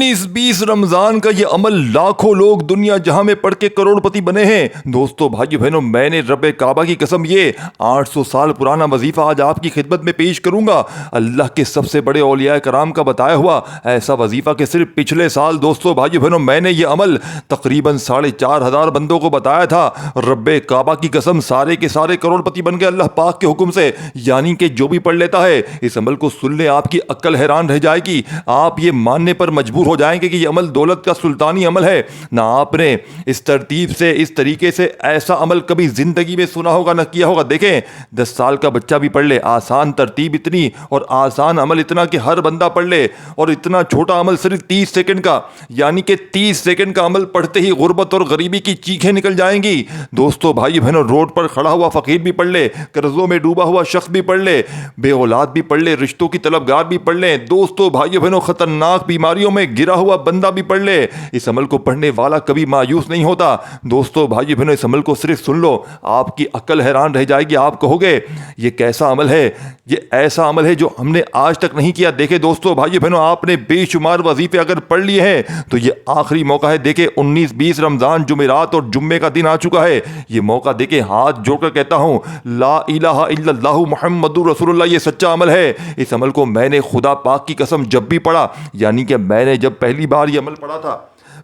19-20 रमजान का ये अमल लाखों लोग दुनिया जहां में पढ़ के करोड़पति बने हैं। दोस्तों भाइयों बहनों, मैंने रब्बे काबा की कसम ये 800 साल पुराना वजीफा आज आपकी खिदमत में पेश करूंगा। अल्लाह के सबसे बड़े औलिया कराम का बताया हुआ ऐसा वजीफा कि सिर्फ पिछले साल दोस्तों भाइयों बहनों मैंने ये अमल तकरीबन 4,500 बंदों को बताया था। रब्बे काबा की कसम सारे के सारे करोड़पति बन गए अल्लाह पाक के हुक्म से। यानी कि जो भी पढ़ लेता है इस अमल को सुनने आपकी अक्ल हैरान रह जाएगी। आप ये मानने पर मजबूर हो जाएंगे कि ये अमल दौलत का सुल्तानी अमल है। ना आपने इस तरतीब से इस तरीके से ऐसा अमल कभी जिंदगी में सुना होगा ना किया होगा। देखें 10 साल का बच्चा भी पढ़ ले, आसान तरतीब इतनी और आसान अमल इतना कि हर बंदा पढ़ ले, और इतना छोटा अमल सिर्फ 30 सेकंड का, यानी कि 30 सेकंड का अमल पढ़ते ही गुर्बत और गरीबी की चीखें निकल जाएंगी। दोस्तों भाई बहनों, रोड पर खड़ा हुआ फकीर भी पढ़ ले, कर्जों में डूबा हुआ शख्स भी पढ़ ले, बे औलाद भी पढ़ ले, रिश्तों की तलबगार भी पढ़ ले, दोस्तों भाई बहनों खतरनाक बीमारियों में गिरा हुआ बंदा भी पढ़ ले। इस अमल को पढ़ने वाला कभी मायूस नहीं होता। दोस्तों भाई बहनों, इस अमल को सिर्फ सुन लो, आपकी अक्ल हैरान रह जाएगी। आप कहोगे ये कैसा अमल है, ये ऐसा अमल है जो हमने आज तक नहीं किया। देखे दोस्तों भाई बहनों, आपने बेशुमार वजीफे अगर पढ़ लिए हैं तो ये आखिरी मौका है। देखे 19-20 रमजान जुमेरात और जुम्मे का दिन आ चुका है। ये मौका देखे, हाथ जोड़कर कहता हूं ला इलाहा इल्लल्लाहु मुहम्मदुर रसूलुल्लाह, ये सच्चा अमल है। इस अमल को मैंने खुदा पाक की कसम जब भी पढ़ा, यानी कि मैंने जब पहली बार ये अमल पढ़ा था,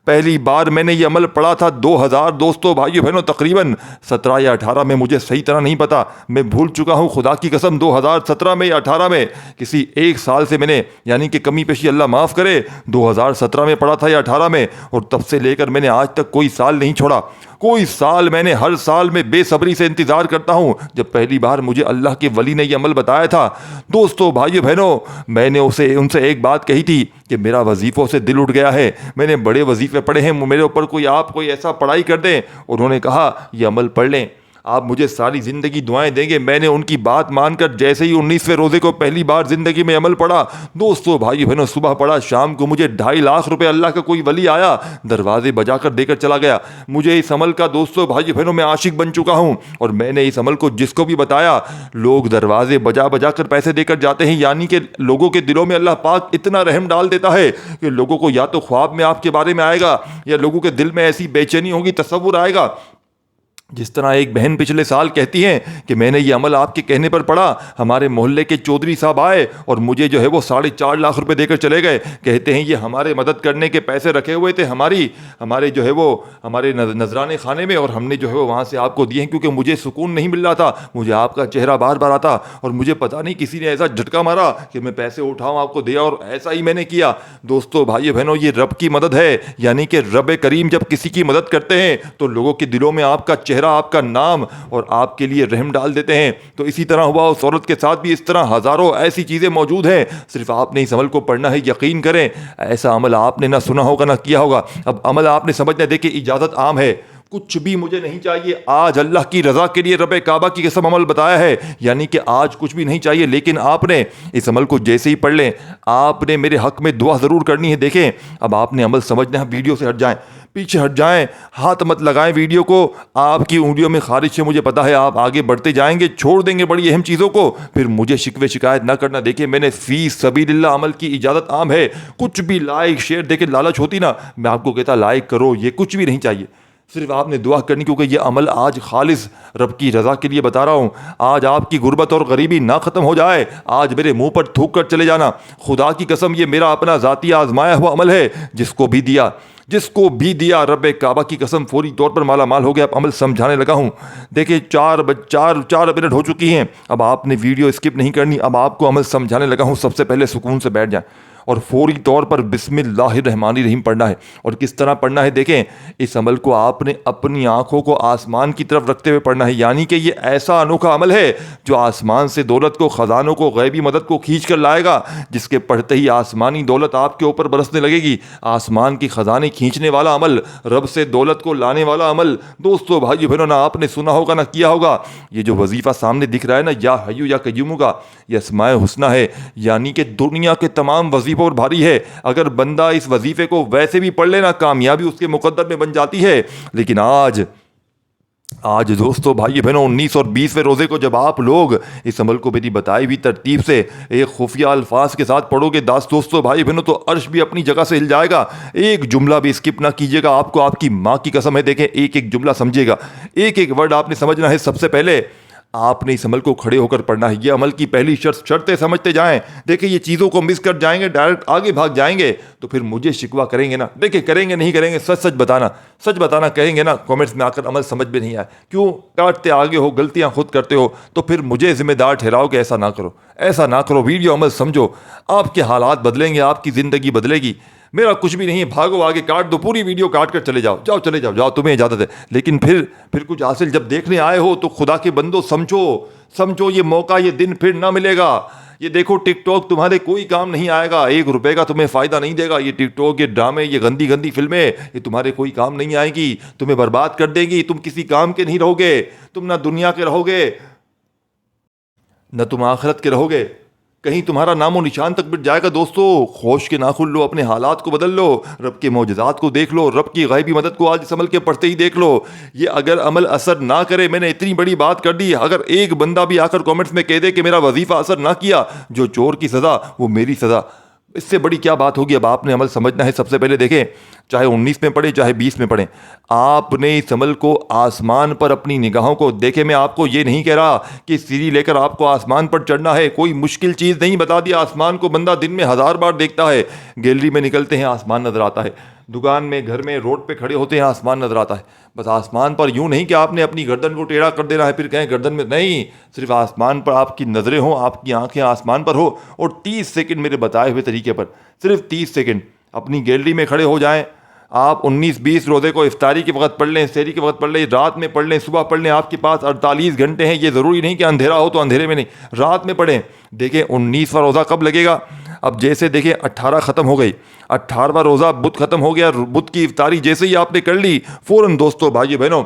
पहली बार मैंने ये अमल पढ़ा था 2000 दोस्तों भाइयों बहनों तकरीबन 17 या 18 में, मुझे सही तरह नहीं पता, मैं भूल चुका हूँ खुदा की कसम। 2017 में या 18 में, किसी एक साल से मैंने, यानी कि कमी पेशी अल्लाह माफ़ करे, 2017 में पढ़ा था या 18 में, और तब से लेकर मैंने आज तक कोई साल नहीं छोड़ा। कोई साल मैंने, हर साल में बेसब्री से इंतज़ार करता हूँ जब पहली बार मुझे अल्लाह के वली ने यह अमल बताया था। दोस्तों भाइयों बहनों, मैंने उनसे एक बात कही थी कि मेरा वजीफ़ों से दिल उठ गया है, मैंने बड़े वजीफ़े पढ़े हैं, मेरे ऊपर कोई ऐसा पढ़ाई कर दें। उन्होंने कहा यह अमल पढ़ लें, आप मुझे सारी ज़िंदगी दुआएं देंगे। मैंने उनकी बात मानकर जैसे ही 19वें रोज़े को पहली बार ज़िंदगी में अमल पढ़ा, दोस्तों भाई बहनों, सुबह पढ़ा, शाम को मुझे 2.5 लाख रुपए अल्लाह का कोई वली आया, दरवाजे बजाकर देकर चला गया। मुझे इस अमल का दोस्तों भाई बहनों मैं आशिक बन चुका हूँ, और मैंने इस अमल को जिसको भी बताया, लोग दरवाजे बजा बजा कर पैसे देकर जाते हैं। यानी कि लोगों के दिलों में अल्लाह पाक इतना रहम डाल देता है कि लोगों को या तो ख्वाब में आपके बारे में आएगा, या लोगों के दिल में ऐसी बेचैनी होगी, तसव्वुर आएगा। जिस तरह एक बहन पिछले साल कहती हैं कि मैंने ये अमल आपके कहने पर पढ़ा, हमारे मोहल्ले के चौधरी साहब आए और मुझे जो है वो 4.5 लाख रुपए देकर चले गए। कहते हैं ये हमारे मदद करने के पैसे रखे हुए थे हमारे जो है वो हमारे नजराने खाने में, और हमने जो है वो वहाँ से आपको दिए हैं, क्योंकि मुझे सुकून नहीं मिल रहा था, मुझे आपका चेहरा बार बार आता, और मुझे पता नहीं किसी ने ऐसा झटका मारा कि मैं पैसे उठाऊँ आपको दिया, और ऐसा ही मैंने किया। दोस्तों भाई बहनों, ये रब की मदद है। यानी कि रब करीम जब किसी की मदद करते हैं तो लोगों के दिलों में आपका चेहरा, आपका नाम और आपके लिए रहम डाल देते हैं। तो इसी तरह हुआ उस औरत के साथ भी। इस तरह हजारों ऐसी चीजें मौजूद हैं, सिर्फ आपने इस अमल को पढ़ना है। यकीन करें, ऐसा अमल आपने ना सुना होगा ना किया होगा। अब अमल आपने समझना, देखिए इजाजत आम है, कुछ भी मुझे नहीं चाहिए, आज अल्लाह की रजा के लिए रब्बे काबा की कसम अमल बताया है, यानी कि आज कुछ भी नहीं चाहिए। लेकिन आपने इस अमल को जैसे ही पढ़ लें, आपने मेरे हक में दुआ ज़रूर करनी है। देखें अब आपने अमल समझना है, वीडियो से हट जाएं, पीछे हट जाएं, हाथ मत लगाएं वीडियो को, आपकी उंगलियों में खारिश से मुझे पता है आप आगे बढ़ते जाएंगे, छोड़ देंगे बड़ी अहम चीज़ों को, फिर मुझे शिकवे शिकायत ना करना। देखिए मैंने फी सबीलिल्लाह अमल की इजाज़त आम है, कुछ भी लाइक शेयर देके लालच होती ना, मैं आपको कहता लाइक करो, ये कुछ भी नहीं चाहिए, सिर्फ आपने दुआ करनी, क्योंकि ये अमल आज खालिस रब की रज़ा के लिए बता रहा हूँ। आज आपकी गुर्बत और गरीबी ना ख़त्म हो जाए, आज मेरे मुंह पर थूक कर चले जाना, खुदा की कसम ये मेरा अपना ज़ाती आजमाया हुआ अमल है। जिसको भी दिया रब्बे काबा की कसम फौरी तौर पर माला माल हो गया। अब अमल समझाने लगा हूँ। देखिए 4 मिनट हो चुकी हैं, अब आपने वीडियो स्किप नहीं करनी, अब आपको अमल समझाने लगा हूँ। सबसे पहले सुकून से बैठ जाएं और फौरी तौर पर बिस्मिल्लाहिर्रहमानिर्रहीम पढ़ना है। और किस तरह पढ़ना है, देखें इस अमल को आपने अपनी आंखों को आसमान की तरफ रखते हुए पढ़ना है। यानी कि ये ऐसा अनोखा अमल है जो आसमान से दौलत को, ख़जानों को, गैबी मदद को खींच कर लाएगा, जिसके पढ़ते ही आसमानी दौलत आपके ऊपर बरसने लगेगी। आसमान की ख़जाने खींचने वाला अमल, रब से दौलत को लाने वाला अमल। दोस्तों भाई बहनों, ना आपने सुना होगा ना किया होगा। ये जो वजीफ़ा सामने दिख रहा है ना, या हय्यू या कय्यूम का, ये अस्माए हुस्ना है, यानी कि दुनिया के तमाम वजीफ़ों और भारी है। अगर बंदा इस वजीफे को वैसे भी पढ़ लेना, कामयाबी उसके मुकद्दर में बन जाती है। लेकिन आज आज दोस्तों भाई बहनों 19 और 20वें रोज़े को जब आप लोग इस अमल को मेरी बताई हुई तरतीब से एक खुफिया अल्फाज के साथ पढ़ोगे दोस्तों भाई बहनों, तो अर्श भी अपनी जगह से हिल जाएगा। एक जुमला भी स्किप ना कीजिएगा, आपको आपकी माँ की कसम है। देखें, एक एक जुमला समझिएगा, एक एक वर्ड आपने समझना है। सबसे पहले आपने इस अमल को खड़े होकर पढ़ना है। ये अमल की पहली शर्तें समझते जाएं। देखिए, ये चीज़ों को मिस कर जाएंगे, डायरेक्ट आगे भाग जाएंगे तो फिर मुझे शिकवा करेंगे ना। देखिए, करेंगे नहीं करेंगे, सच सच बताना कहेंगे ना कमेंट्स में आकर अमल समझ में नहीं आए, क्यों काटते आगे हो, गलतियां खुद करते हो, तो फिर मुझे जिम्मेदार ठहराओगे। ऐसा ना करो, ऐसा ना करो। वीडियो अमल समझो, आपके हालात बदलेंगे, आपकी ज़िंदगी बदलेगी। मेरा कुछ भी नहीं है, भागो आगे, काट दो पूरी वीडियो, काट कर चले जाओ, चले जाओ, तुम्हें इजाज़त है। लेकिन फिर कुछ हासिल जब देखने आए हो तो खुदा के बंदो समझो ये मौका, ये दिन फिर ना मिलेगा। ये देखो, टिकटॉक तुम्हारे कोई काम नहीं आएगा, 1 रुपए का तुम्हें फ़ायदा नहीं देगा। ये टिकटॉक, ये ड्रामे, ये गंदी गंदी फिल्में, ये तुम्हारे कोई काम नहीं आएगी, तुम्हें बर्बाद कर देंगी। तुम किसी काम के नहीं रहोगे, तुम ना दुनिया के रहोगे न तुम आखिरत के रहोगे। कहीं तुम्हारा नामो निशान तक मिट जाएगा। दोस्तों, होश के नाखुन लो, अपने हालात को बदल लो, रब के मौजज़ात को देख लो, रब की गायबी मदद को आज इस अमल के पढ़ते ही देख लो। ये अगर अमल असर ना करे, मैंने इतनी बड़ी बात कर दी, अगर एक बंदा भी आकर कमेंट्स में कह दे कि मेरा वजीफ़ा असर ना किया, जो चोर की सज़ा वो मेरी सज़ा, इससे बड़ी क्या बात होगी। अब आपने अमल समझना है। सबसे पहले देखें, चाहे 19 में पढ़े चाहे 20 में पढ़ें, आपने इस अमल को आसमान पर अपनी निगाहों को देखे। मैं आपको ये नहीं कह रहा कि सीढ़ी लेकर आपको आसमान पर चढ़ना है, कोई मुश्किल चीज़ नहीं बता दिया। आसमान को बंदा दिन में 1000 बार देखता है। गैलरी में निकलते हैं, आसमान नजर आता है, दुकान में, घर में, रोड पे खड़े होते हैं, आसमान नजर आता है। बस आसमान पर यूं नहीं कि आपने अपनी गर्दन को टेढ़ा कर देना है फिर कहें गर्दन में, नहीं, सिर्फ आसमान पर आपकी नज़रें हों, आपकी आंखें आसमान पर हो, और 30 सेकंड मेरे बताए हुए तरीके पर, सिर्फ 30 सेकंड अपनी गैलरी में खड़े हो जाएं। आप 19-20 रोज़े को इफ्तारी के वक्त पढ़ लें, सहरी के वक्त पढ़ लें, रात में पढ़ लें, सुबह पढ़ लें। आपके पास 48 घंटे हैं। ये ज़रूरी नहीं कि अंधेरा हो तो अंधेरे में नहीं, रात में पढ़ें। देखें, 19वां रोज़ा कब लगेगा। अब जैसे देखें 18 ख़त्म हो गई, 18वां रोज़ा बुध ख़त्म हो गया, बुध की इफ्तारी जैसे ही आपने कर ली, फ़ौरन दोस्तों भाई बहनों,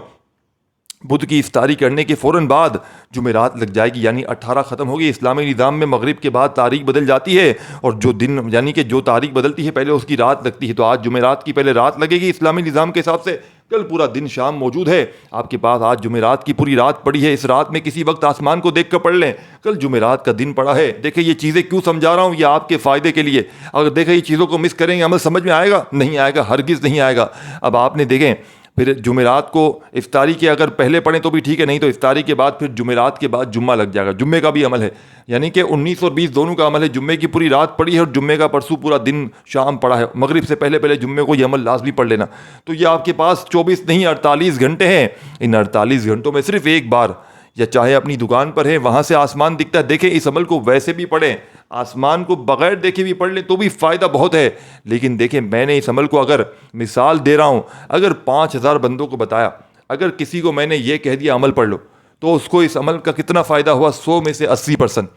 बुध की इफ्तारी करने के फ़ौरन बाद जुमेरात लग जाएगी। यानी 18 ख़त्म होगी। इस्लामी निज़ाम में मगरिब के बाद तारीख बदल जाती है, और जो दिन यानी कि जो तारीख बदलती है पहले उसकी रात लगती है। तो आज जुमेरात की पहले रात लगेगी इस्लामी निज़ाम के हिसाब से। कल पूरा दिन शाम मौजूद है आपके पास। आज जुमेरात की पूरी रात पड़ी है, इस रात में किसी वक्त आसमान को देख कर पढ़ लें। कल जुमेरात का दिन पड़ा है। देखिए, ये चीज़ें क्यों समझा रहा हूँ, ये आपके फ़ायदे के लिए। अगर देखें ये चीज़ों को मिस करेंगे, अमल समझ में आएगा नहीं आएगा, हरगिज़ नहीं आएगा। अब आपने देखें, फिर जुमेरात को इफ्तारी के अगर पहले पढ़ें तो भी ठीक है, नहीं तो इफ्तारी के बाद फिर जुमेरात के बाद जुम्मा लग जाएगा। जुम्मे का भी अमल है, यानी कि 19 और 20 दोनों का अमल है। जुम्मे की पूरी रात पड़ी है और जुम्मे का परसों पूरा दिन शाम पड़ा है। मगरिब से पहले पहले जुम्मे को ये अमल लाजमी पढ़ लेना। तो ये आपके पास 24 नहीं 48 घंटे हैं। इन 48 घंटों में सिर्फ एक बार, या चाहे अपनी दुकान पर है वहाँ से आसमान दिखता है, देखें इस अमल को वैसे भी पढ़ें, आसमान को बगैर देखे भी पढ़ लें तो भी फ़ायदा बहुत है। लेकिन देखें, मैंने इस अमल को, अगर मिसाल दे रहा हूँ, अगर 5000 बंदों को बताया, अगर किसी को मैंने ये कह दिया अमल पढ़ लो, तो उसको इस अमल का कितना फ़ायदा हुआ, 100 में से 80%,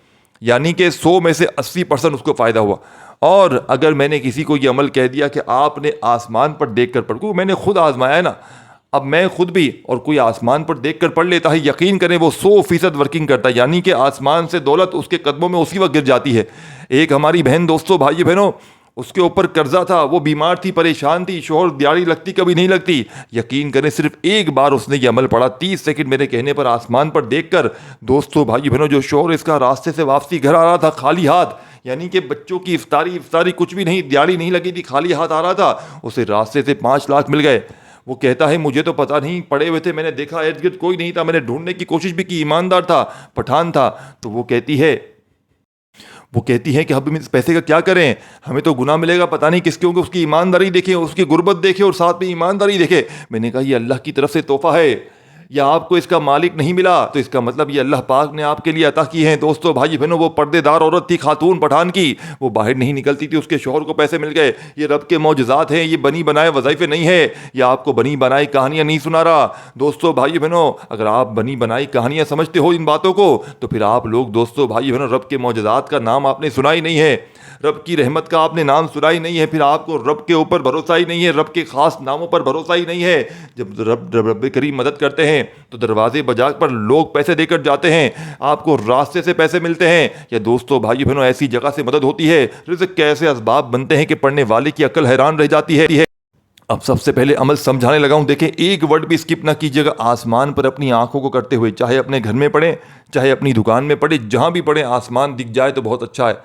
यानी कि 100 में से 80% उसको फ़ायदा हुआ। और अगर मैंने किसी को ये अमल कह दिया कि आपने आसमान पर देख कर पढ़, क्योंकि मैंने खुद आजमाया है ना, अब मैं खुद भी और कोई आसमान पर देख कर पढ़ लेता है, यकीन करें वो 100% वर्किंग करता है। यानी कि आसमान से दौलत उसके कदमों में उसी वक्त गिर जाती है। एक हमारी बहन, दोस्तों भाई बहनों, उसके ऊपर कर्जा था, वो बीमार थी, परेशान थी, शोहर दिहाड़ी लगती कभी नहीं लगती। यकीन करें, सिर्फ एक बार उसने ये अमल पढ़ा, 30 सेकंड मेरे कहने पर आसमान पर देखकर। दोस्तों भाई बहनों, जो शोहर इसका रास्ते से वापसी घर आ रहा था खाली हाथ, यानी कि बच्चों की इफ्तारी कुछ भी नहीं, दिहाड़ी नहीं लगी थी, खाली हाथ आ रहा था, उसे रास्ते से 5 लाख मिल गए। वो कहता है, मुझे तो पता नहीं, पड़े हुए थे, मैंने देखा इर्द गिर्द कोई नहीं था, मैंने ढूंढने की कोशिश भी की, ईमानदार था, पठान था। तो वो कहती है कि अब हम इस पैसे का क्या करें, हमें तो गुनाह मिलेगा, पता नहीं किसके होंगे। उसकी ईमानदारी देखे, उसकी गुर्बत देखे और साथ में ईमानदारी देखे। मैंने कहा, ये अल्लाह की तरफ से तोहफा है, या आपको इसका मालिक नहीं मिला तो इसका मतलब ये अल्लाह पाक ने आपके लिए अता की है। दोस्तों भाई बहनों, वो पर्देदार औरत थी, खातून पठान की, वो बाहर नहीं निकलती थी, उसके शौहर को पैसे मिल गए। ये रब के मौजज़ात हैं, ये बनी बनाए वज़ाइफे नहीं है, ये आपको बनी बनाई कहानियाँ नहीं सुना रहा। दोस्तों भाई बहनों, अगर आप बनी बनाई कहानियाँ समझते हो इन बातों को, तो फिर आप लोग, दोस्तों भाई बहनों, रब के मौजज़ात का नाम आपने सुना ही नहीं है, रब की रहमत का आपने नाम सुना ही नहीं है, फिर आपको रब के ऊपर भरोसा ही नहीं है, रब के ख़ास नामों पर भरोसा ही नहीं है। जब रब करीम मदद करते हैं तो दरवाजे बजा पर लोग पैसे देकर जाते हैं, आपको रास्ते से पैसे मिलते हैं, या दोस्तों भाई बहनों ऐसी जगह से मदद होती है, रिज़्क़ के ऐसे असबाब बनते हैं कि पढ़ने वाले की अक्ल हैरान रह जाती है। अब सबसे पहले अमल समझाने लगा हूं। देखें, एक वर्ड भी स्किप ना कीजिएगा। आसमान पर अपनी आंखों को करते हुए, चाहे अपने घर में पढ़ें, चाहे अपनी दुकान में पढ़ें, जहां भी पढ़ें, आसमान दिख जाए तो बहुत अच्छा है।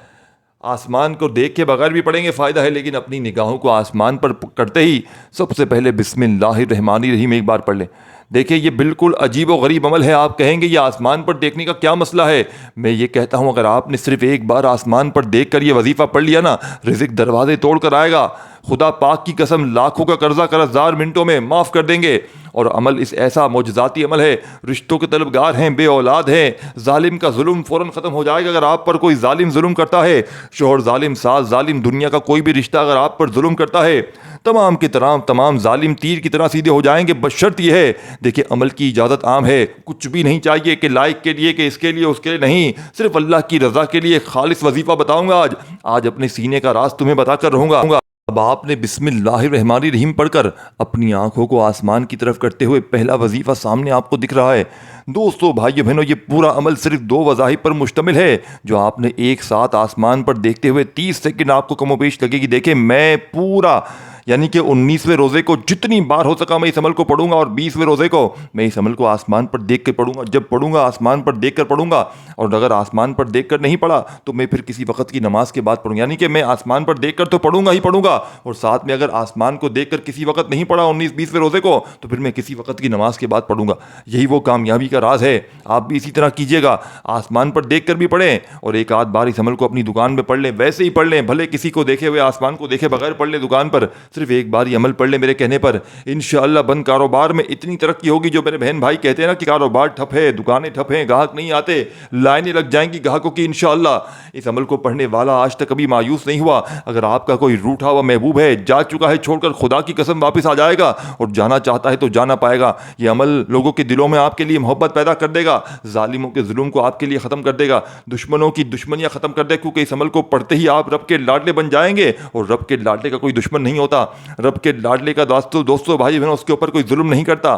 आसमान को देख के बगैर भी पढ़ेंगे फ़ायदा है, लेकिन अपनी निगाहों को आसमान पर करते ही सबसे पहले बिस्मिल्लाहिर्रहमानिर्रहीम एक बार पढ़ लें। देखिए, ये बिल्कुल अजीब व गरीब अमल है। आप कहेंगे ये आसमान पर देखने का क्या मसला है। मैं ये कहता हूँ, अगर आपने सिर्फ एक बार आसमान पर देख कर ये वजीफ़ा पढ़ लिया ना, रिज़्क़ दरवाजे तोड़ कर आएगा। खुदा पाक की कसम, लाखों का कर्जा कर्जदार मिनटों में माफ़ कर देंगे। और अमल इस ऐसा मौजज़ाती अमल है, रिश्तों के तलबगार हैं, बे औलाद हैं, जालिम का जुल्म फ़ौरन ख़त्म हो जाएगा। अगर आप पर कोई जालिम जुल्म करता है, शोहर जालिम, सास जालिम, दुनिया का कोई भी रिश्ता अगर आप पर जुल्म करता है, तमाम के तमाम जालिम तीर की तरह सीधे हो जाएंगे। बशर्त यह है, देखिए, अमल की इजाज़त आम है। कुछ भी नहीं चाहिए कि लाइक के लिए, कि इसके लिए, उसके लिए नहीं, सिर्फ अल्लाह की रज़ा के लिए खालिस वजीफ़ा बताऊंगा। आज अपने सीने का राज तुम्हें बताकर रहूंगा। अब आपने बिस्मिल्लाहिर्रहमानिर्रहीम पढ़कर अपनी आंखों को आसमान की तरफ करते हुए पहला वजीफ़ा सामने आपको दिख रहा है। दोस्तों, भाइयों बहनों, ये पूरा अमल सिर्फ 2 वज़ाहिब पर मुश्तमिल है, जो आपने एक साथ आसमान पर देखते हुए 30 सेकंड आपको कमोबेश लगेगी। देखें, मैं पूरा यानी कि 19वें रोज़े को जितनी बार हो सका मैं इस अमल को पढ़ूंगा, और 20वें रोज़े को मैं इस अमल को आसमान पर देख कर पढ़ूंगा। जब पढ़ूंगा आसमान पर देख कर पढ़ूंगा, और अगर आसमान पर देख कर नहीं पढ़ा तो मैं फिर किसी वक्त की नमाज के बाद पढ़ूंगा। यानी कि मैं आसमान पर देख कर तो पढ़ूंगा ही पढ़ूंगा, और साथ में अगर आसमान को देख कर किसी वक्त नहीं पढ़ा 19-20वें रोज़े को, तो फिर मैं किसी वक्त की नमाज के बाद पढ़ूंगा। यही वो कामयाबी का राज है। आप भी इसी तरह कीजिएगा, आसमान पर देख कर भी पढ़ें, और एक आध बार इस अमल को अपनी दुकान में पढ़ लें। वैसे ही पढ़ लें, भले किसी को देखे हुए, आसमान को देखे बगैर पढ़ लें दुकान पर, सिर्फ एक बार ये अमल पढ़ ले मेरे कहने पर। इंशाअल्लाह बंद कारोबार में इतनी तरक्की होगी। जो मेरे बहन भाई कहते हैं ना कि कारोबार ठप है, दुकानें ठप हैं, ग्राहक नहीं आते, लाइनें लग जाएंगी ग्राहकों की, इंशाअल्लाह इस अमल को पढ़ने वाला आज तक कभी मायूस नहीं हुआ। अगर आपका कोई रूठा हुआ महबूब है, जा चुका है छोड़कर, खुदा की कसम वापस आ जाएगा, और जाना चाहता है तो जाना पाएगा। ये अमल लोगों के दिलों में आपके लिए मोहब्बत पैदा कर देगा, जालिमों के जुल्म को आपके लिए ख़त्म कर देगा, दुश्मनों की दुश्मनियां ख़त्म कर देगा। क्योंकि इस अमल को पढ़ते ही आप रब के लाडले बन जाएंगे, और रब के लाडले का कोई दुश्मन नहीं होता। रब के लाडले का दोस्तों भाई बहनों, उसके ऊपर कोई जुल्म नहीं करता।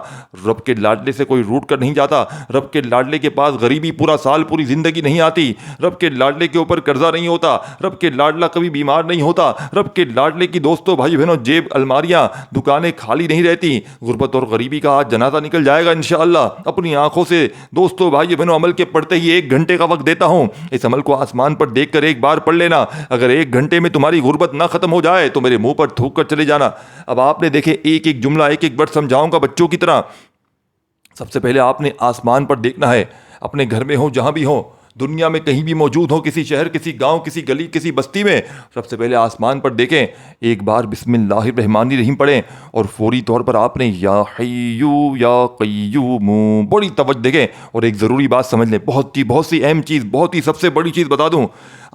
रब के लाडले से कोई रूठ कर नहीं जाता। रब के लाडले के पास गरीबी पूरा साल, पूरी जिंदगी नहीं आती। रब के लाडले के ऊपर कर्जा नहीं होता। रब के लाडला कभी बीमार नहीं होता। रब के लाडले की दोस्तों भाई बहनों जेब, अलमारियां, दुकानें खाली नहीं रहती। गुर्बत और गरीबी का आज जनाजा निकल जाएगा इंशाअल्लाह। अपनी आंखों से दोस्तों भाई बहनों अमल के पढ़ते ही 1 घंटे का वक्त देता हूं। इस अमल को आसमान पर देख कर एक बार पढ़ लेना। अगर 1 घंटे में तुम्हारी गुर्बत ना खत्म हो जाए तो मेरे मुंह पर थूक कर चले जाना। अब आपने देखे, एक एक जुमला, एक एक वर्ड समझाऊंगा बच्चों की तरह। सबसे पहले आपने आसमान पर देखना है। अपने घर में हो, जहां भी हो, दुनिया में कहीं भी मौजूद हो, किसी शहर, किसी गांव, किसी गली, किसी बस्ती में, सबसे पहले आसमान पर देखें, एक बार बिस्मिल्लाहिर्रहमानिर्रहीम पढ़ें, और फौरी तौर पर आपने या हय्यू या क़य्यूम बड़ी तवज्जो देखें। और एक ज़रूरी बात समझ लें, बहुत सी अहम चीज़, बहुत ही सबसे बड़ी चीज़ बता दूं।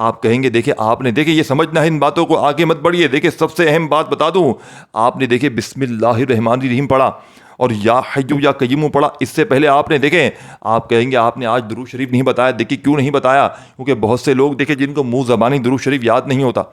आप कहेंगे देखें, आपने देखे ये समझना है, इन बातों को आगे मत बढ़िए। देखिए, सबसे अहम बात बता दूं, आपने देखे बिस्मिल्लाहिर्रहमानिर्रहीम पढ़ा और या हय्यू या क़य्यूम पढ़ा, इससे पहले आपने देखें, आप कहेंगे आपने आज दुरूद शरीफ नहीं बताया। देखिए क्यों नहीं बताया, क्योंकि बहुत से लोग देखें जिनको मुंह ज़बानी दुरूद शरीफ याद नहीं होता,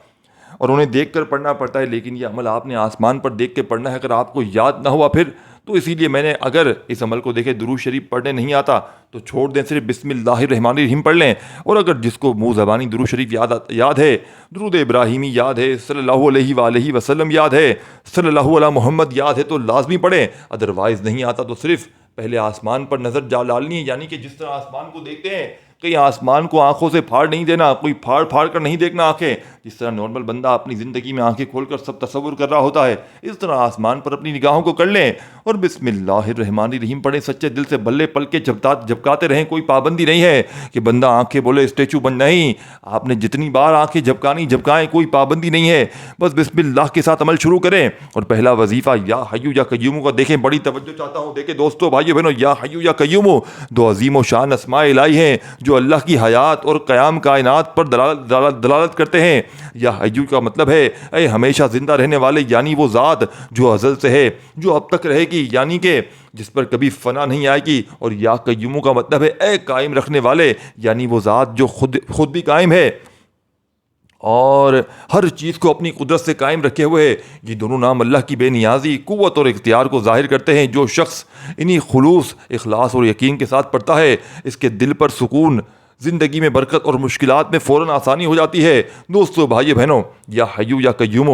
और उन्हें देख कर पढ़ना पड़ता है। लेकिन ये अमल आपने आसमान पर देख के पढ़ना है। अगर आपको याद ना हुआ फिर, तो इसीलिए मैंने, अगर इस अमल को देखे दुरूद शरीफ पढ़ने नहीं आता तो छोड़ दें, सिर्फ बिस्मिल्लाहिर्रहमानिर्रहीम पढ़ लें। और अगर जिसको मुँह ज़बानी दुरूद शरीफ याद है, दुरूद इब्राहिमी याद है, सल्लल्लाहु अलैहि वसल्लम याद है, सल्लल्लाहु अला मोहम्मद याद है, तो लाजमी पढ़ें। अदरवाइज़ नहीं आता तो सिर्फ पहले आसमान पर नज़र डालनी है। यानी कि जिस तरह आसमान को देखते हैं, कहीं आसमान को आंखों से फाड़ नहीं देना, कोई फाड़ फाड़ कर नहीं देखना आंखें। जिस तरह नॉर्मल बंदा अपनी ज़िंदगी में आंखें खोलकर सब तसव्वुर कर रहा होता है, इस तरह आसमान पर अपनी निगाहों को कर लें और बिस्मिल्लाहिर्रहमानिर्रहीम पढ़ें। सच्चे दिल से बल्ले पल के झपकाते रहें। कोई पाबंदी नहीं है कि बंदा आंखें बोले स्टेचू बन, नहीं। आपने जितनी बार आंखें झपकाएं, कोई पाबंदी नहीं है। बस बिस्मिल्लाह के साथ अमल शुरू करें। और पहला वजीफ़ा या हय्यू या क़य्यूम का देखें, बड़ी तवज्जो चाहता हूँ। देखें दोस्तों भाइयों बहनों, या हय्यू या क़य्यूम 2 अज़ीम व शान अस्माए इलाही हैं जो अल्लाह की हयात और क़याम कायनात पर दलालत करते हैं। या हय्यू का मतलब है ऐ हमेशा ज़िंदा रहने वाले, यानी वो ज़ात जो अज़ल से है, जो अब तक रहेगी, यानी कि जिस पर कभी फना नहीं आएगी। और या क़य्यूम का मतलब है ऐ कायम रखने वाले, यानी वो ज़ात जो खुद भी कायम है और हर चीज़ को अपनी कुदरत से कायम रखे हुए है। ये दोनों नाम अल्लाह की बेनियाजी, कुव्वत और इख्तियार को ज़ाहिर करते हैं। जो शख्स इन्हीं खुलूस, इखलास और यकीन के साथ पढ़ता है, इसके दिल पर सुकून, ज़िंदगी में बरकत और मुश्किलात में फ़ौरन आसानी हो जाती है। दोस्तों भाइयों बहनों, या हय्यू या क़य्यूम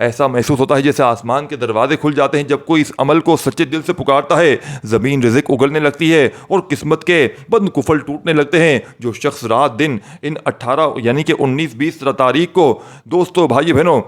ऐसा महसूस होता है जैसे आसमान के दरवाजे खुल जाते हैं जब कोई इस अमल को सच्चे दिल से पुकारता है। ज़मीन रिज़्क उगलने लगती है और किस्मत के बंद कुफल टूटने लगते हैं। जो शख्स रात दिन इन 18 यानी कि 19-20 तारीख को दोस्तों भाई बहनों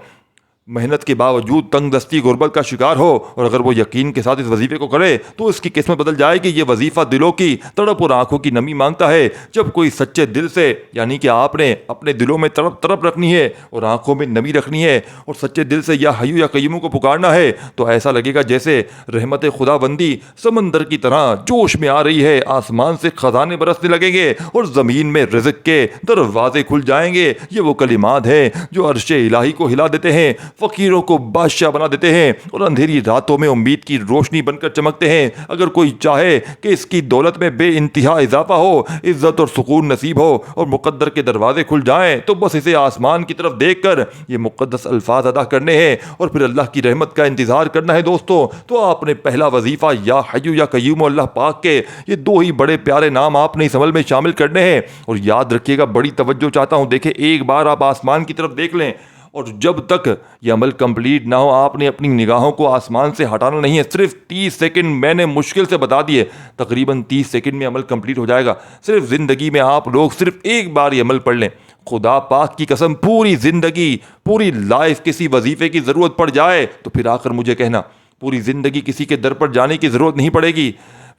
मेहनत के बावजूद तंग दस्ती गुर्बत का शिकार हो और अगर वो यकीन के साथ इस वजीफे को करे तो इसकी किस्मत बदल जाएगी। ये वजीफा दिलों की तड़प और आंखों की नमी मांगता है। जब कोई सच्चे दिल से यानी कि आपने अपने दिलों में तड़प तड़प रखनी है और आंखों में नमी रखनी है और सच्चे दिल से या हय्यू या कय्यूम को पुकारना है तो ऐसा लगेगा जैसे रहमत खुदाबंदी समंदर की तरह जोश में आ रही है। आसमान से खजाने बरसने लगेंगे और ज़मीन में रिज़्क के दरवाजे खुल जाएंगे। ये वो कलिमात है जो अर्शे इलाही को हिला देते हैं, फकीरों को बादशाह बना देते हैं और अंधेरी रातों में उम्मीद की रोशनी बनकर चमकते हैं। अगर कोई चाहे कि इसकी दौलत में बेइंतहा इजाफा हो, इज्जत और सुकून नसीब हो और मुकद्दर के दरवाजे खुल जाएं तो बस इसे आसमान की तरफ देखकर ये मुक़द्दस अल्फाज अदा करने हैं और फिर अल्लाह की रहमत का इंतज़ार करना है। दोस्तों तो आपने पहला वजीफ़ा या हय्यू या कय्यूम अल्लाह पाक के ये दो ही बड़े प्यारे नाम आपने इस अमल में शामिल करने हैं। और याद रखिएगा, बड़ी तवज्जो चाहता हूँ, देखें एक बार आप आसमान की तरफ देख लें और जब तक ये अमल कंप्लीट ना हो आपने अपनी निगाहों को आसमान से हटाना नहीं है। सिर्फ 30 सेकंड मैंने मुश्किल से बता दिए, तकरीबन 30 सेकंड में अमल कंप्लीट हो जाएगा। सिर्फ ज़िंदगी में आप लोग सिर्फ एक बार ये अमल पढ़ लें, खुदा पाक की कसम पूरी ज़िंदगी पूरी लाइफ किसी वजीफ़े की ज़रूरत पड़ जाए तो फिर आकर मुझे कहना, पूरी ज़िंदगी किसी के दर पर जाने की ज़रूरत नहीं पड़ेगी,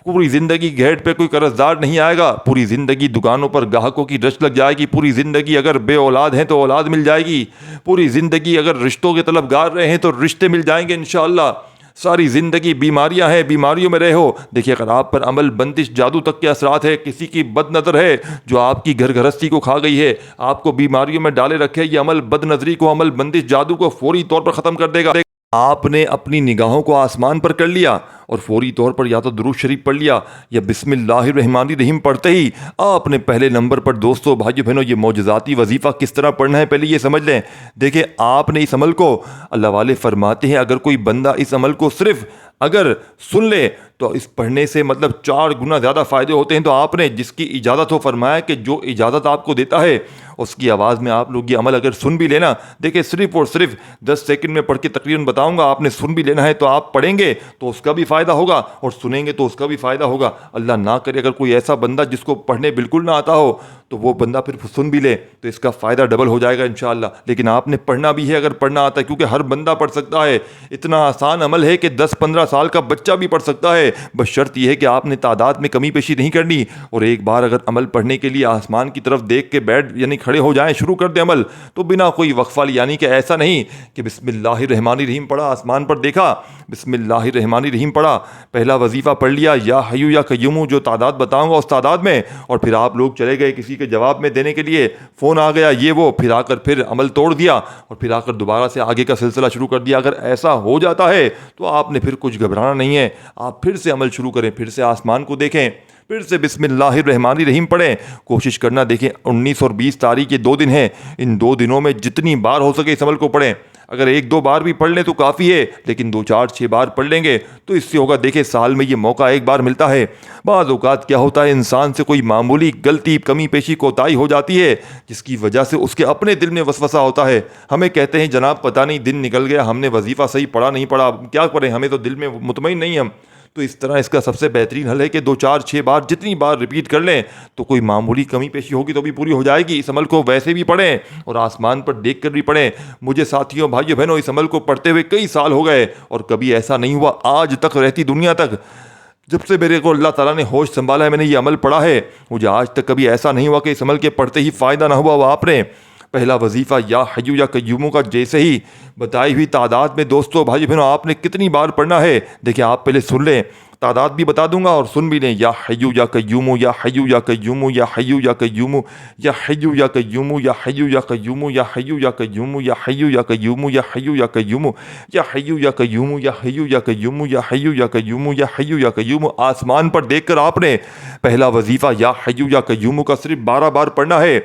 पूरी ज़िंदगी गेट पे कोई कर्जदार नहीं आएगा, पूरी ज़िंदगी दुकानों पर ग्राहकों की रश लग जाएगी, पूरी ज़िंदगी अगर बे औलाद हैं तो औलाद मिल जाएगी, पूरी ज़िंदगी अगर रिश्तों के तलबगार रहे हैं तो रिश्ते मिल जाएंगे इंशाअल्लाह। सारी ज़िंदगी बीमारियां हैं, बीमारियों में रहे हो। देखिए, अगर आप पर अमल बंदिश जादू तक के असरात है, किसी की बद नज़र है जो आपकी घर गृहस्थी को खा गई है, आपको बीमारियों में डाले रखे, ये अमल बद नज़री को, अमल बंदिश जादू को फौरी तौर पर ख़त्म कर देगा। आपने अपनी निगाहों को आसमान पर कर लिया और फौरी तौर पर या तो दुरूद शरीफ पढ़ लिया या बिस्मिल्लाहिर्रहमानिर्रहीम पढ़ते ही आपने पहले नंबर पर दोस्तों भाइयों बहनों ये मौजज़ाती वजीफ़ा किस तरह पढ़ना है पहले ये समझ लें। देखिए, आपने इस अमल को, अल्लाह वाले फरमाते हैं अगर कोई बंदा इस अमल को सिर्फ अगर सुन ले तो इस पढ़ने से मतलब 4 गुना ज़्यादा फ़ायदे होते हैं। तो आपने जिसकी इजाज़त हो, फरमाया कि जो इजाज़त आपको देता है उसकी आवाज़ में आप लोग ये अमल अगर सुन भी लेना, देखिए सिर्फ और सिर्फ 10 सेकंड में पढ़ के तकरीबन बताऊंगा, आपने सुन भी लेना है तो आप पढ़ेंगे तो उसका भी फ़ायदा होगा और सुनेंगे तो उसका भी फ़ायदा होगा। अल्लाह ना करे अगर कोई ऐसा बंदा जिसको पढ़ने बिल्कुल ना आता हो तो वो बंदा फिर सुन भी ले तो इसका फ़ायदा डबल हो जाएगा इंशाअल्लाह। लेकिन आपने पढ़ना भी है, अगर पढ़ना आता है, क्योंकि हर बंदा पढ़ सकता है, इतना आसान अमल है कि 10-15 साल का बच्चा भी पढ़ सकता है। बस शर्त यह है कि आपने तादाद में कमी पेशी नहीं करनी और एक बार अगर अमल पढ़ने के लिए आसमान की तरफ देख के बैठ यानी खड़े हो जाएं, शुरू कर दें अमल, तो बिना कोई वक्फा यानी कि ऐसा नहीं कि बिस्मिल्लाहिर्रहमानिर्रहीम पढ़ा, आसमान पर देखा, बिस्मिल्लाहिर्रहमानिर्रहीम पढ़ा, पहला वजीफ़ा पढ़ लिया या हय्यू या कय्यूम जो तादाद बताऊंगा उस तादाद में, और फिर आप लोग चले गए किसी के जवाब में देने के लिए, फ़ोन आ गया ये वो, फिर आकर फिर अमल तोड़ दिया और फिर आकर दोबारा से आगे का सिलसिला शुरू कर दिया। अगर ऐसा हो जाता है तो आपने फिर कुछ घबराना नहीं है, आप फिर से अमल शुरू करें, फिर से आसमान को देखें, फिर से बिस्मिल्लाहिर्रहमानिर्रहीम पढ़ें। कोशिश करना, देखें 19 और 20 तारीख ये 2 दिन हैं, इन 2 दिनों में जितनी बार हो सके इस अमल को पढ़ें। अगर 1-2 बार भी पढ़ लें तो काफ़ी है, लेकिन 2-4-6 बार पढ़ लेंगे तो इससे होगा। देखिए, साल में ये मौका एक बार मिलता है। बाज़ औक़ात क्या होता है, इंसान से कोई मामूली गलती, कमी पेशी, कोताही हो जाती है जिसकी वजह से उसके अपने दिल में वसवसा होता है। हमें कहते हैं जनाब पता नहीं दिन निकल गया, हमने वजीफ़ा सही पढ़ा नहीं पढ़ा, क्या करें, हमें तो दिल में मुतमईन नहीं हम। तो इस तरह इसका सबसे बेहतरीन हल है कि 2-4-6 बार जितनी बार रिपीट कर लें तो कोई मामूली कमी पेशी होगी तो भी पूरी हो जाएगी। इस अमल को वैसे भी पढ़ें और आसमान पर देख कर भी पढ़ें। मुझे साथियों, भाइयों, बहनों, इस अमल को पढ़ते हुए कई साल हो गए और कभी ऐसा नहीं हुआ आज तक, रहती दुनिया तक, जब से मेरे को अल्लाह ताला ने होश संभाला है, मैंने ये अमल पढ़ा है, मुझे आज तक कभी ऐसा नहीं हुआ कि इस अमल के पढ़ते ही फ़ायदा ना हुआ। वो आपने पहला वजीफ़ा या हय्यू या कय्यूम का जैसे ही बताई हुई तादाद में दोस्तों भाई बहनों आपने कितनी बार पढ़ना है, देखिए आप पहले सुन लें, तादाद भी बता दूंगा और सुन भी लें। या हय्यू या कय्यूम, या हय्यू या कय्यूम, या हय्यू या कय्यूम, या हय्यू या कय्यूम, या हय्यू या कय्यूम, या हय्यू या कय्यूम, या हय्यू या कय्यूम, या हय्यू या कय्यूम, या हय्यू या कय्यूम, या हय्यू या कय्यूम, या हय्यू या कय्यूम, या हय्यू या कय्यूम। आसमान पर देखकर आपने पहला वजीफ़ा या हय्यू या कय्यूम का सिर्फ 12 बार पढ़ना है।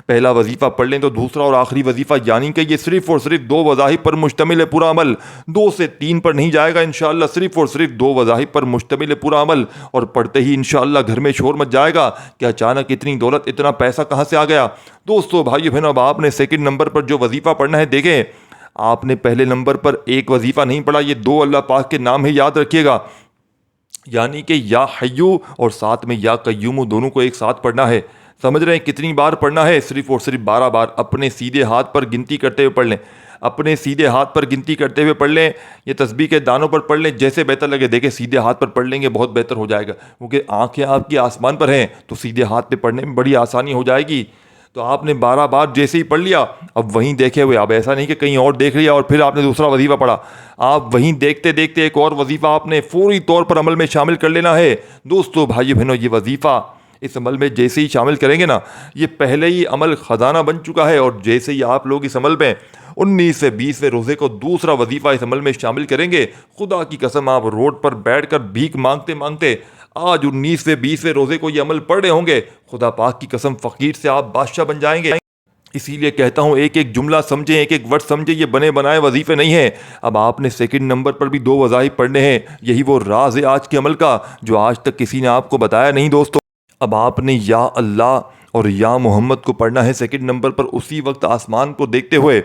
पहला वजीफ़ा पढ़ लें तो दूसरा और आखिरी वजीफ़ा यानी कि ये सिर्फ और सिर्फ 2 वज़ाहिब पर मुश्तमिल है पूरा अमल, 2 से 3 पर नहीं जाएगा इंशाअल्लाह, सिर्फ और सिर्फ 2 वज़ाहिब पर मुश्तमिल है पूरा अमल। और पढ़ते ही इंशाअल्लाह घर में शोर मच जाएगा कि अचानक इतनी दौलत, इतना पैसा कहाँ से आ गया। दोस्तों भाइयों बहनों, अब आपने सेकंड नंबर पर जो वजीफ़ा पढ़ना है, देखें आपने पहले नंबर पर एक वजीफ़ा नहीं पढ़ा, ये दो अल्लाह पाक के नाम है, याद रखिएगा। यानी कि या हय्यू और साथ में या कय्यूम दोनों को एक साथ पढ़ना है। समझ रहे हैं कितनी बार पढ़ना है? सिर्फ और सिर्फ 12 बार। अपने सीधे हाथ पर गिनती करते हुए पढ़ लें, अपने सीधे हाथ पर गिनती करते हुए पढ़ लें। ये तस्बीह के दानों पर पढ़ लें, जैसे बेहतर लगे। देखें सीधे हाथ पर पढ़ लेंगे बहुत बेहतर हो जाएगा, क्योंकि आंखें आपकी आसमान पर हैं तो सीधे हाथ पे पढ़ने में बड़ी आसानी हो जाएगी। तो आपने 12 बार जैसे ही पढ़ लिया, अब वहीं देखे हुए, अब ऐसा नहीं कि कहीं और देख लिया और फिर आपने दूसरा वजीफ़ा पढ़ा। आप वहीं देखते देखते एक और वजीफ़ा आपने फौरी तौर पर अमल में शामिल कर लेना है। दोस्तों भाइयों बहनों, ये वजीफ़ा इस अमल में जैसे ही शामिल करेंगे ना, ये पहले ही अमल ख़जाना बन चुका है। और जैसे ही आप लोग इस अमल में 19वें 20वें रोज़े को दूसरा वजीफ़ा इस अमल में शामिल करेंगे, खुदा की कसम आप रोड पर बैठकर भीख मांगते मांगते आज 19वें 20वें रोज़े को ये अमल पढ़ रहे होंगे, खुदा पाक की कसम फ़कीर से आप बादशाह बन जाएंगे। इसीलिए कहता हूँ एक एक जुमला समझें, एक एक वर्ड समझें, ये बने बनाए वजीफ़े नहीं हैं। अब आपने सेकंड नंबर पर भी 2 वज़ाइफ पढ़ने हैं। यही वो राज है आज के अमल का जो आज तक किसी ने आपको बताया नहीं दोस्तों। अब आपने या अल्लाह और या मोहम्मद को पढ़ना है सेकंड नंबर पर, उसी वक्त आसमान को देखते हुए।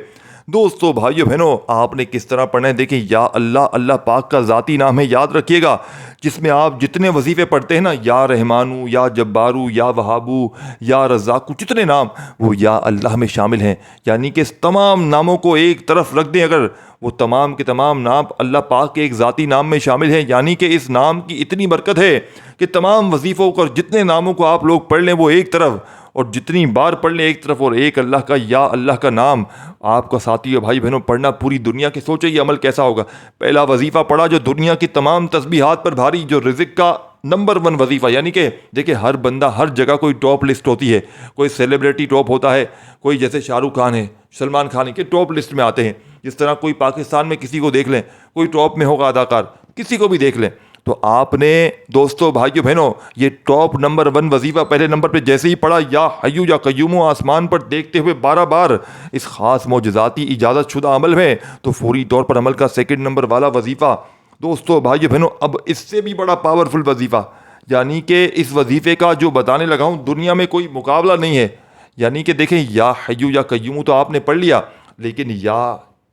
दोस्तों भाइयों बहनों, आपने किस तरह पढ़ना है देखें। या अल्लाह अल्लाह पाक का ज़ाती नाम है, याद रखिएगा। जिसमें आप जितने वजीफ़े पढ़ते हैं ना, या रहमानू, या जब्बारू, या वहाबू, या रज़ाकू, जितने नाम वो या अल्लाह में शामिल हैं। यानी कि इस तमाम नामों को एक तरफ रख दें, अगर वो तमाम के तमाम नाम अल्लाह पाक के एक ज़ाती नाम में शामिल हैं। यानी कि इस नाम की इतनी बरकत है कि तमाम वजीफ़ों को, जितने नामों को आप लोग पढ़ लें वो एक तरफ, और जितनी बार पढ़ लें एक तरफ, और एक अल्लाह का या अल्लाह का नाम आपका साथी है भाई बहनों पढ़ना पूरी दुनिया के। सोचे ये अमल कैसा होगा। पहला वजीफ़ा पढ़ा जो दुनिया की तमाम तस्बीहात पर भारी, जो रिज़्क़ का नंबर 1 वजीफ़ा। यानी कि देखिए हर बंदा, हर जगह कोई टॉप लिस्ट होती है, कोई सेलिब्रिटी टॉप होता है, कोई जैसे शाहरुख खान है, सलमान खान है, के टॉप लिस्ट में आते हैं। जिस तरह कोई पाकिस्तान में किसी को देख लें, कोई टॉप में होगा अदाकार, किसी को भी देख लें। तो आपने दोस्तों भाइयों बहनों ये टॉप नंबर 1 वजीफ़ा पहले नंबर पे जैसे ही पढ़ा, या हय्यू या कय्यूम, आसमान पर देखते हुए 12 बार इस ख़ास मौजज़ाती इजाज़त शुदा अमल में, तो फौरी तौर पर अमल का सेकंड नंबर वाला वजीफ़ा। दोस्तों भाइयों बहनों, अब इससे भी बड़ा पावरफुल वजीफ़ा, यानी कि इस वजीफ़े का जो बताने लगा हूँ दुनिया में कोई मुकाबला नहीं है। यानी कि देखें या हय्यू या कय्यूम तो आपने पढ़ लिया, लेकिन या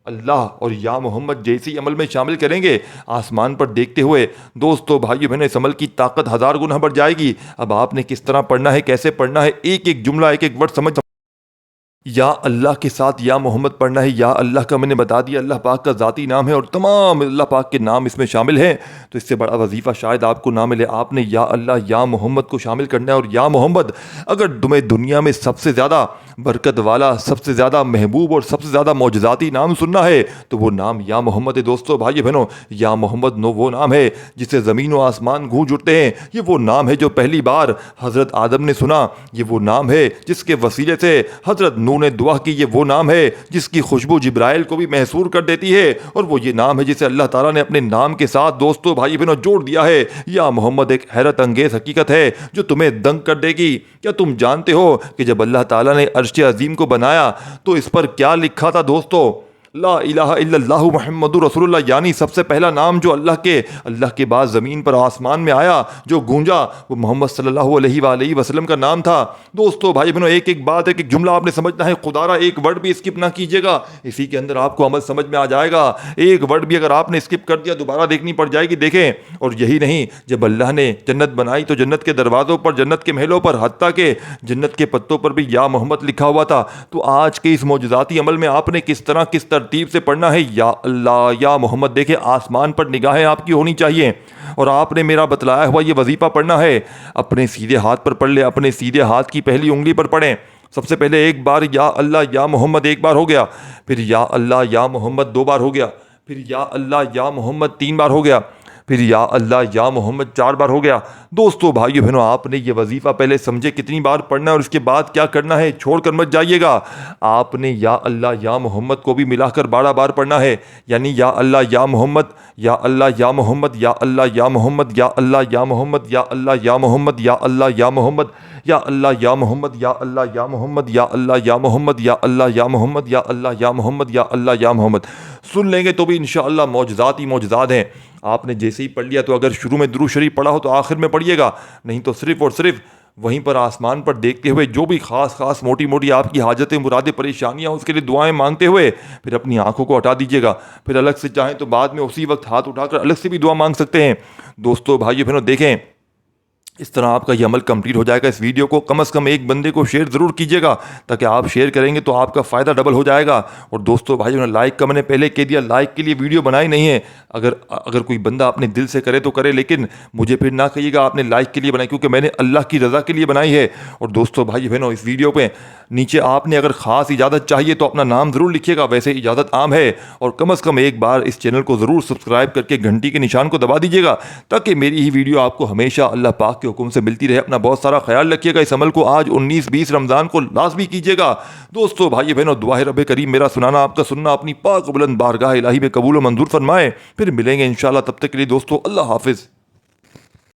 अल्लाह और या मोहम्मद जैसे ही अमल में शामिल करेंगे आसमान पर देखते हुए, दोस्तों भाइयों बहनों इस अमल की ताकत 1000 गुना बढ़ जाएगी। अब आपने किस तरह पढ़ना है, कैसे पढ़ना है, एक एक जुमला, एक एक वर्ड समझ। या अल्लाह के साथ या मोहम्मद पढ़ना है। या अल्लाह का मैंने बता दिया, अल्लाह पाक का ज़ाती नाम है और तमाम अल्लाह पाक के नाम इसमें शामिल हैं। तो इससे बड़ा वजीफ़ा शायद आपको ना मिले। आपने या अल्लाह या मोहम्मद को शामिल करना है। और या मोहम्मद, अगर तुम्हें दुनिया में सबसे ज़्यादा बरकत वाला, सबसे ज़्यादा महबूब और सबसे ज़्यादा मौजज़ाती नाम सुनना है तो वो नाम या मोहम्मद है। दोस्तों भाइयों बहनों, या मोहम्मद वो नाम है जिससे ज़मीन व आसमान गूंज उठते हैं। ये वो नाम है जो पहली बार हज़रत आदम ने सुना। ये वो नाम है जिसके वसीले से हज़रत नूह ने दुआ की। ये वो नाम है जिसकी खुशबू जिब्राइल को भी महसूर कर देती है। और वो ये नाम है जिसे अल्लाह ताला ने अपने नाम के साथ दोस्तों भाई बहनों जोड़ दिया है। या मोहम्मद एक हैरत अंगेज़ हकीकत है जो तुम्हें दंग कर देगी। क्या तुम जानते हो कि जब अल्लाह ताला ने अर्श अजीम को बनाया तो इस पर क्या लिखा था दोस्तों? ला इलाहा इल्लल्लाहु मुहम्मदुर रसूलुल्लाह, यानी सबसे पहला नाम जो अल्लाह के बाद ज़मीन पर आसमान में आया, जो गूंजा, वो मोहम्मद सल्लल्लाहु अलैहि वसल्लम का नाम था। दोस्तों भाई बहनों, एक एक बात, एक एक जुमला आपने समझना है। खुदारा एक वर्ड भी स्किप ना कीजिएगा, इसी के अंदर आपको अमल समझ में आ जाएगा। एक वर्ड भी अगर आपने स्किप कर दिया दोबारा देखनी पड़ जाएगी। देखें, और यही नहीं, जब अल्लाह ने जन्नत बनाई तो जन्नत के दरवाज़ों पर, जन्नत के महलों पर, हत्ता के जन्नत के पत्तों पर भी या मोहम्मद लिखा हुआ था। तो आज के इस मौजज़ाती अमल में आपने किस तरह, किस तरतीब से पढ़ना है? या अल्लाह या मोहम्मद। देखे आसमान पर निगाहें आपकी होनी चाहिए और आपने मेरा बतलाया हुआ ये वजीफ़ा पढ़ना है। अपने सीधे हाथ पर पढ़ ले, अपने सीधे हाथ की पहली उंगली पर पढ़ें। सबसे पहले एक बार या अल्लाह या मोहम्मद एक बार हो गया, फिर या अल्लाह या मोहम्मद 2 बार हो गया, फिर या अल्लाह या मोहम्मद 3 बार हो गया, फिर या अल्लाह या मोहम्मद 4 बार हो गया। दोस्तों भाइयों बहनों, आपने ये वजीफ़ा पहले समझे कितनी बार पढ़ना है और उसके बाद क्या करना है, छोड़कर मत जाइएगा। आपने या अल्लाह या मोहम्मद को भी मिलाकर 12 बार पढ़ना है। यानी या अल्लाह या मोहम्मद, या अल्लाह या मोहम्मद, या अल्लाह या मोहम्मद, या अल्लाह या मोहम्मद, या अल्लाह या मोहम्मद, या अल्लाह या मोहम्मद, या अल्लाह या मोहम्मद, या अल्लाह या मोहम्मद, या अल्लाह या मोहम्मद, या अल्लाह या मोहम्मद, या अल्लाह या मोहम्मद, या अल्लाह या मोहम्मद। सुन लेंगे तो भी इंशाअल्लाह मौजज़ात ही मौजज़ात हैं। आपने जैसे ही पढ़ लिया तो अगर शुरू में दुरूद शरीफ पढ़ा हो तो आखिर में पढ़िएगा, नहीं तो सिर्फ़ और सिर्फ वहीं पर आसमान पर देखते हुए जो भी खास मोटी मोटी आपकी हाजतें, मुरादें, परेशानियां, उसके लिए दुआएं मांगते हुए फिर अपनी आंखों को हटा दीजिएगा। फिर अलग से चाहें तो बाद में उसी वक्त हाथ उठाकर अलग से भी दुआ मांग सकते हैं। दोस्तों, भाइयों बहनों, देखें, इस तरह आपका ये अमल कंप्लीट हो जाएगा। इस वीडियो को कम से कम एक बंदे को शेयर ज़रूर कीजिएगा, ताकि आप शेयर करेंगे तो आपका फ़ायदा डबल हो जाएगा। और दोस्तों भाइयों ने लाइक का मैंने पहले कह दिया, लाइक के लिए वीडियो बनाई नहीं है। अगर अगर कोई बंदा अपने दिल से करे तो करे, लेकिन मुझे फिर ना कहिएगा आपने लाइक के लिए बनाई, क्योंकि मैंने अल्लाह की रज़ा के लिए बनाई है। और दोस्तों भाई बहनों, इस वीडियो पे नीचे आपने अगर ख़ास इजाज़त चाहिए तो अपना नाम ज़रूर लिखिएगा, वैसे इजाज़त आम है। और कम से कम एक बार इस चैनल को ज़रूर सब्सक्राइब करके घंटी के निशान को दबा दीजिएगा, ताकि मेरी ही वीडियो आपको हमेशा अल्लाह पाक के हुक्म से मिलती रहे। अपना बहुत सारा ख्याल रखिएगा। इस अमल को आज 19-20 रमज़ान को लाजमी कीजिएगा। दोस्तों भाई बहनों, दुआ है रब करीम मेरा सुनाना आपका सुनना अपनी पाक बुलंद बारगाह इलाही में कबूल व मंजूर फरमाए। फिर मिलेंगे इंशाल्लाह, तब तक के लिए दोस्तों अल्लाह हाफिज़।